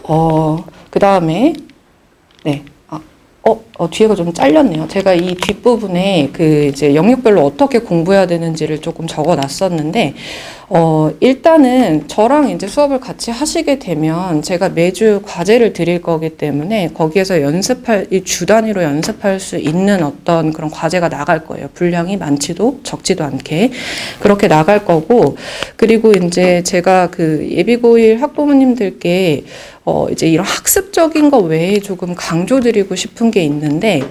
그 다음에, 네. 뒤에가 좀 잘렸네요. 제가 이 뒷부분에 그 이제 영역별로 어떻게 공부해야 되는지를 조금 적어 놨었는데, 일단은 저랑 이제 수업을 같이 하시게 되면 제가 매주 과제를 드릴 거기 때문에 거기에서 이 주 단위로 연습할 수 있는 어떤 그런 과제가 나갈 거예요. 분량이 많지도 적지도 않게. 그렇게 나갈 거고, 그리고 이제 제가 그 예비고1 학부모님들께 이제 이런 학습적인 거 외에 조금 강조드리고 싶은 게 있는데,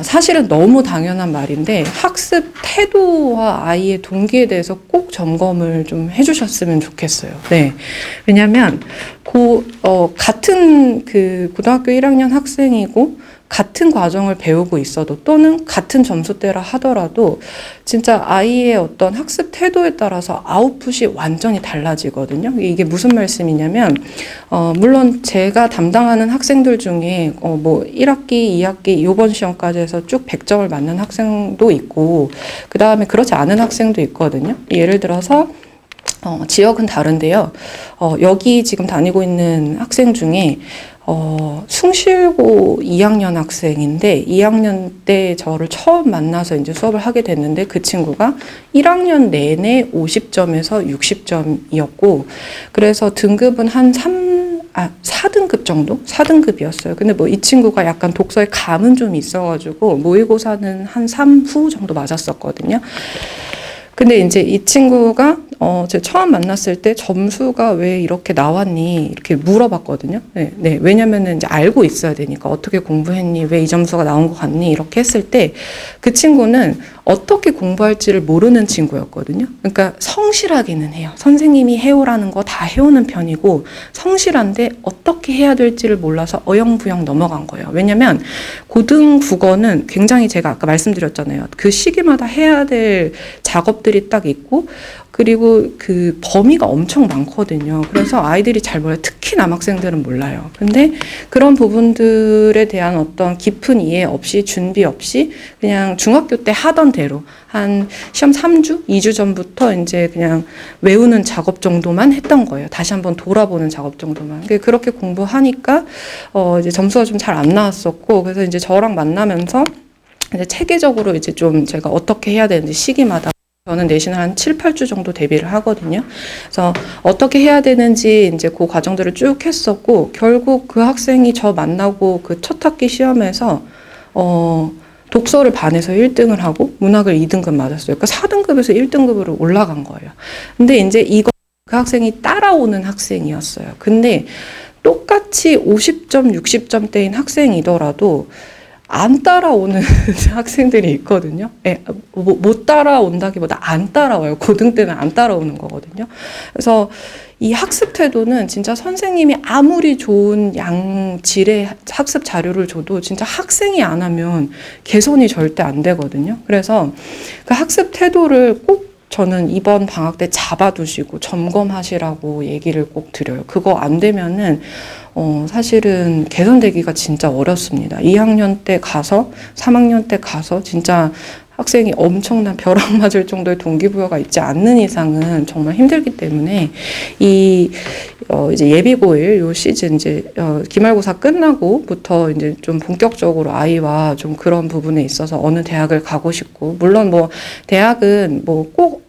사실은 너무 당연한 말인데, 학습 태도와 아이의 동기에 대해서 꼭 점검을 좀 해주셨으면 좋겠어요. 네. 왜냐면, 같은 그 고등학교 1학년 학생이고, 같은 과정을 배우고 있어도 또는 같은 점수대라 하더라도 진짜 아이의 어떤 학습 태도에 따라서 아웃풋이 완전히 달라지거든요. 이게 무슨 말씀이냐면 물론 제가 담당하는 학생들 중에 뭐 1학기, 2학기 요번 시험까지 해서 쭉 100점을 맞는 학생도 있고 그 다음에 그렇지 않은 학생도 있거든요. 예를 들어서 지역은 다른데요. 여기 지금 다니고 있는 학생 중에 숭실고 2학년 학생인데 2학년 때 저를 처음 만나서 이제 수업을 하게 됐는데 그 친구가 1학년 내내 50점에서 60점이었고 그래서 등급은 한 4등급 정도? 4등급이었어요. 근데 뭐 이 친구가 약간 독서에 감은 좀 있어가지고 모의고사는 한 3후 정도 맞았었거든요. 근데 이제 이 친구가 제가 처음 만났을 때 점수가 왜 이렇게 나왔니? 이렇게 물어봤거든요. 네. 왜냐면은 이제 알고 있어야 되니까 어떻게 공부했니? 왜 이 점수가 나온 것 같니? 이렇게 했을 때 그 친구는 어떻게 공부할지를 모르는 친구였거든요. 그러니까 성실하기는 해요. 선생님이 해오라는 거 다 해오는 편이고 성실한데 어떻게 해야 될지를 몰라서 어영부영 넘어간 거예요. 왜냐면 고등 국어는 굉장히 제가 아까 말씀드렸잖아요. 그 시기마다 해야 될 작업들이 딱 있고 그리고 그 범위가 엄청 많거든요. 그래서 아이들이 잘 몰라요. 특히 남학생들은 몰라요. 근데 그런 부분들에 대한 어떤 깊은 이해 없이 준비 없이 그냥 중학교 때 하던 대로 한 시험 3주, 2주 전부터 이제 그냥 외우는 작업 정도만 했던 거예요. 다시 한번 돌아보는 작업 정도만. 그렇게 공부하니까 이제 점수가 좀 잘 안 나왔었고 그래서 이제 저랑 만나면서 이제 체계적으로 이제 좀 제가 어떻게 해야 되는지 시기마다 저는 내신을 한 7, 8주 정도 대비를 하거든요. 그래서 어떻게 해야 되는지 이제 그 과정들을 쭉 했었고, 결국 그 학생이 저 만나고 그 첫 학기 시험에서, 독서를 반에서 1등을 하고, 문학을 2등급 맞았어요. 그러니까 4등급에서 1등급으로 올라간 거예요. 근데 이제 이거 그 학생이 따라오는 학생이었어요. 근데 똑같이 50점, 60점대인 학생이더라도, 안 따라오는 학생들이 있거든요. 못 따라온다기보다 안 따라와요. 고등 때는 안 따라오는 거거든요. 그래서 이 학습 태도는 진짜 선생님이 아무리 좋은 양질의 학습 자료를 줘도 진짜 학생이 안 하면 개선이 절대 안 되거든요. 그래서 그 학습 태도를 꼭 저는 이번 방학 때 잡아두시고 점검하시라고 얘기를 꼭 드려요. 그거 안 되면은 사실은 개선되기가 진짜 어렵습니다. 2학년 때 가서 3학년 때 가서 진짜 학생이 엄청난 벼락 맞을 정도의 동기부여가 있지 않는 이상은 정말 힘들기 때문에 이제 예비고1 요 시즌 이제 기말고사 끝나고부터 이제 좀 본격적으로 아이와 좀 그런 부분에 있어서 어느 대학을 가고 싶고 물론 뭐 대학은 뭐 꼭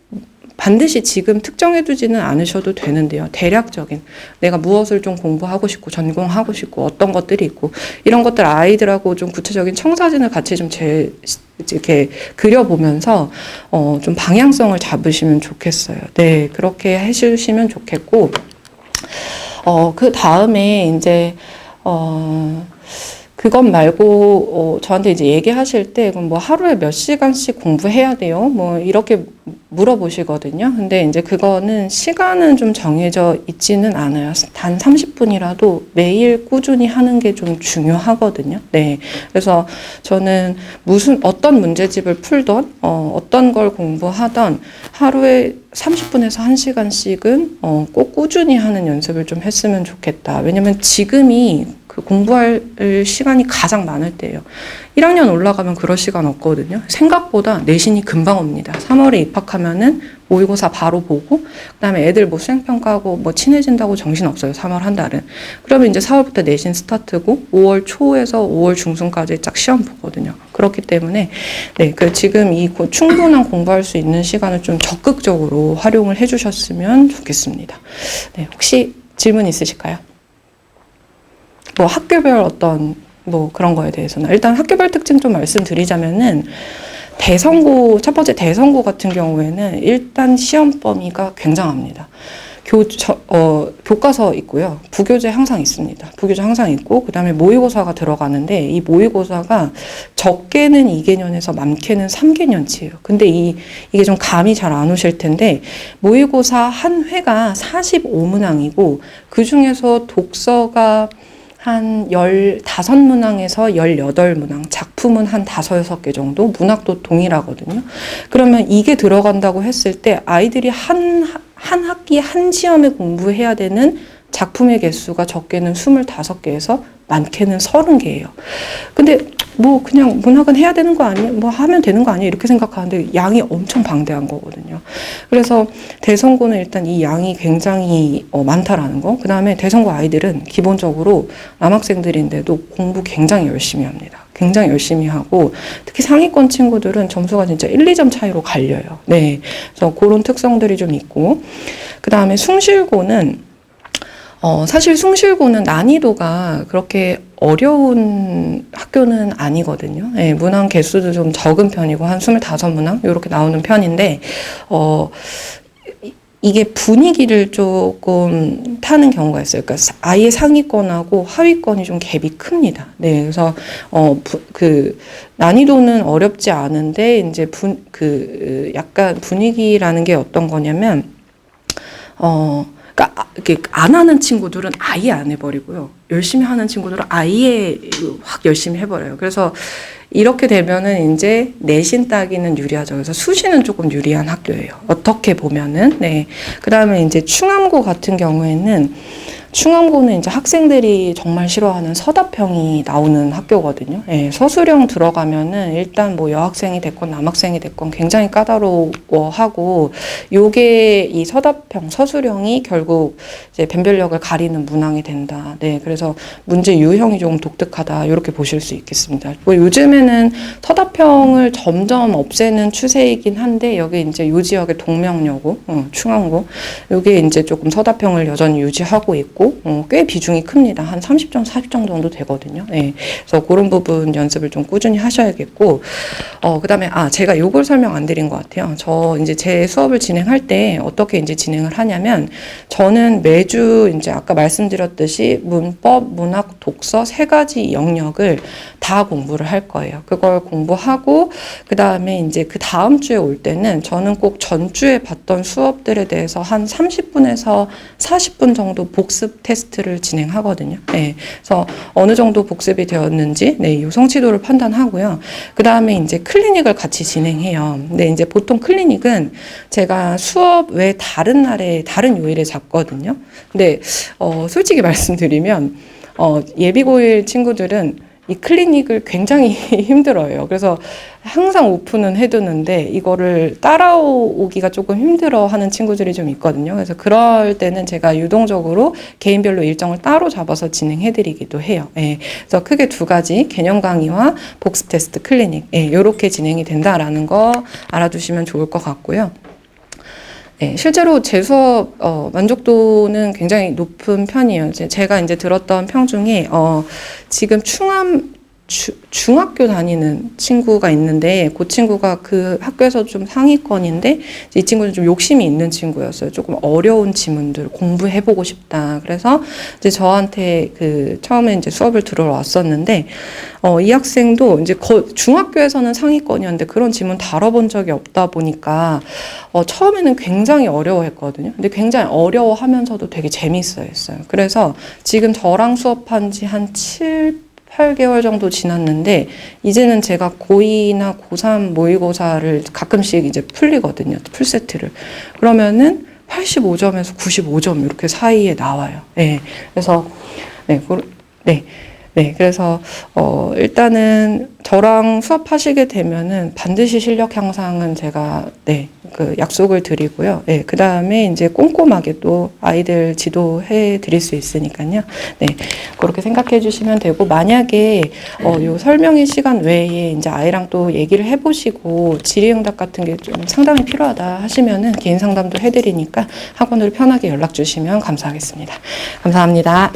반드시 지금 특정해두지는 않으셔도 되는데요. 대략적인 내가 무엇을 좀 공부하고 싶고 전공하고 싶고 어떤 것들이 있고 이런 것들 아이들하고 좀 구체적인 청사진을 같이 좀 이렇게 그려보면서 좀 방향성을 잡으시면 좋겠어요. 네, 그렇게 해주시면 좋겠고 그 다음에 이제 그것 말고 저한테 이제 얘기하실 때 그럼 뭐 하루에 몇 시간씩 공부해야 돼요? 뭐 이렇게 물어보시거든요. 근데 이제 그거는 시간은 좀 정해져 있지는 않아요. 단 30분이라도 매일 꾸준히 하는 게 좀 중요하거든요. 네. 그래서 저는 어떤 문제집을 풀던 어떤 걸 공부하던 하루에 30분에서 1시간씩은 꼭 꾸준히 하는 연습을 좀 했으면 좋겠다. 왜냐면 지금이 그 공부할 시간이 가장 많을 때예요. 1학년 올라가면 그럴 시간 없거든요. 생각보다 내신이 금방 옵니다. 3월에 입학하면은 모의고사 바로 보고, 그 다음에 애들 뭐 수행평가하고 뭐 친해진다고 정신 없어요. 3월 한 달은. 그러면 이제 4월부터 내신 스타트고, 5월 초에서 5월 중순까지 쫙 시험 보거든요. 그렇기 때문에, 네, 그 지금 이 충분한 공부할 수 있는 시간을 좀 적극적으로 활용을 해주셨으면 좋겠습니다. 네, 혹시 질문 있으실까요? 뭐 학교별 어떤 뭐 그런 거에 대해서는 일단 학교별 특징 좀 말씀드리자면은 대선고 첫 번째 대선고 같은 경우에는 일단 시험 범위가 굉장합니다. 교과서 있고요. 부교재 항상 있습니다. 부교재 항상 있고, 그 다음에 모의고사가 들어가는데, 이 모의고사가 적게는 2개년에서 많게는 3개년치예요. 근데 이게 좀 감이 잘 안 오실 텐데, 모의고사 한 회가 45문항이고, 그 중에서 독서가 한 15문항에서 18문항, 작품은 한 5, 6개 정도, 문학도 동일하거든요. 그러면 이게 들어간다고 했을 때 아이들이 한 학기 한 시험에 공부해야 되는 작품의 개수가 적게는 25개에서 많게는 30개예요. 근데 뭐 그냥 문학은 해야 되는 거 아니에요? 뭐 하면 되는 거 아니에요? 이렇게 생각하는데 양이 엄청 방대한 거거든요. 그래서 대선고는 일단 이 양이 굉장히 많다라는 거. 그 다음에 대선고 아이들은 기본적으로 남학생들인데도 공부 굉장히 열심히 합니다. 굉장히 열심히 하고, 특히 상위권 친구들은 점수가 진짜 1, 2점 차이로 갈려요. 네. 그래서 그런 특성들이 좀 있고, 그 다음에 숭실고는 사실 숭실고는 난이도가 그렇게 어려운 학교는 아니거든요. 예, 문항 개수도 좀 적은 편이고, 한 25문항? 이렇게 나오는 편인데, 이게 분위기를 조금 타는 경우가 있어요. 그러니까 아예 상위권하고 하위권이 좀 갭이 큽니다. 네, 그래서, 난이도는 어렵지 않은데, 이제 약간 분위기라는 게 어떤 거냐면, 그러니까 이렇게 안 하는 친구들은 아예 안 해버리고요. 열심히 하는 친구들은 아예 확 열심히 해버려요. 그래서 이렇게 되면은 이제 내신 따기는 유리하죠. 그래서 수시는 조금 유리한 학교예요. 어떻게 보면은. 네. 그 다음에 이제 충암고 같은 경우에는 충암고는 이제 학생들이 정말 싫어하는 서답형이 나오는 학교거든요. 예, 서술형 들어가면은 일단 뭐 여학생이 됐건 남학생이 됐건 굉장히 까다로워하고, 요게 이 서답형, 서술형이 결국 이제 변별력을 가리는 문항이 된다. 네, 그래서 문제 유형이 조금 독특하다. 이렇게 보실 수 있겠습니다. 뭐 요즘에는 서답형을 점점 없애는 추세이긴 한데, 여기 이제 요 지역의 동명여고, 충암고, 요게 이제 조금 서답형을 여전히 유지하고 있고, 꽤 비중이 큽니다. 한 30점, 40점 정도 되거든요. 네. 그래서 그런 부분 연습을 좀 꾸준히 하셔야겠고, 그 다음에, 제가 요걸 설명 안 드린 것 같아요. 저 이제 제 수업을 진행할 때 어떻게 이제 진행을 하냐면, 저는 매주 이제 아까 말씀드렸듯이 문법, 문학, 독서 3가지 영역을 다 공부를 할 거예요. 그걸 공부하고, 그 다음에 이제 그 다음 주에 올 때는 저는 꼭 전주에 봤던 수업들에 대해서 한 30분에서 40분 정도 복습 테스트를 진행하거든요. 네. 그래서 어느 정도 복습이 되었는지, 네, 요 성취도를 판단하고요. 그 다음에 이제 클리닉을 같이 진행해요. 근데 이제 보통 클리닉은 제가 수업 외 다른 날에, 다른 요일에 잡거든요. 근데, 솔직히 말씀드리면, 예비고일 친구들은 이 클리닉을 굉장히 힘들어요. 그래서 항상 오픈은 해두는데 이거를 따라오기가 조금 힘들어 하는 친구들이 좀 있거든요. 그래서 그럴 때는 제가 유동적으로 개인별로 일정을 따로 잡아서 진행해드리기도 해요. 예, 그래서 크게 2가지, 개념 강의와 복습 테스트 클리닉, 이렇게 진행이 된다라는 거 알아두시면 좋을 것 같고요. 네, 실제로 제 수업 만족도는 굉장히 높은 편이에요. 제가 이제 들었던 평 중에 지금 중학교 다니는 친구가 있는데, 그 친구가 그 학교에서 좀 상위권인데, 이 친구는 좀 욕심이 있는 친구였어요. 조금 어려운 지문들 공부해보고 싶다. 그래서 이제 저한테 처음에 이제 수업을 들으러 왔었는데, 이 학생도 이제 중학교에서는 상위권이었는데 그런 지문 다뤄본 적이 없다 보니까, 처음에는 굉장히 어려워했거든요. 근데 굉장히 어려워하면서도 되게 재밌어 했어요. 그래서 지금 저랑 수업한 지 한 8개월 정도 지났는데, 이제는 제가 고2나 고3 모의고사를 가끔씩 이제 풀리거든요. 풀세트를. 그러면은 85점에서 95점 이렇게 사이에 나와요. 네. 그래서, 네. 네. 네, 그래서 일단은 저랑 수업하시게 되면은 반드시 실력 향상은 제가 그 약속을 드리고요. 네, 그 다음에 이제 꼼꼼하게 또 아이들 지도해 드릴 수 있으니까요. 네, 그렇게 생각해 주시면 되고, 만약에 요 설명의 시간 외에 이제 아이랑 또 얘기를 해보시고 질의응답 같은 게 좀 상담이 필요하다 하시면은 개인 상담도 해드리니까 학원으로 편하게 연락 주시면 감사하겠습니다. 감사합니다.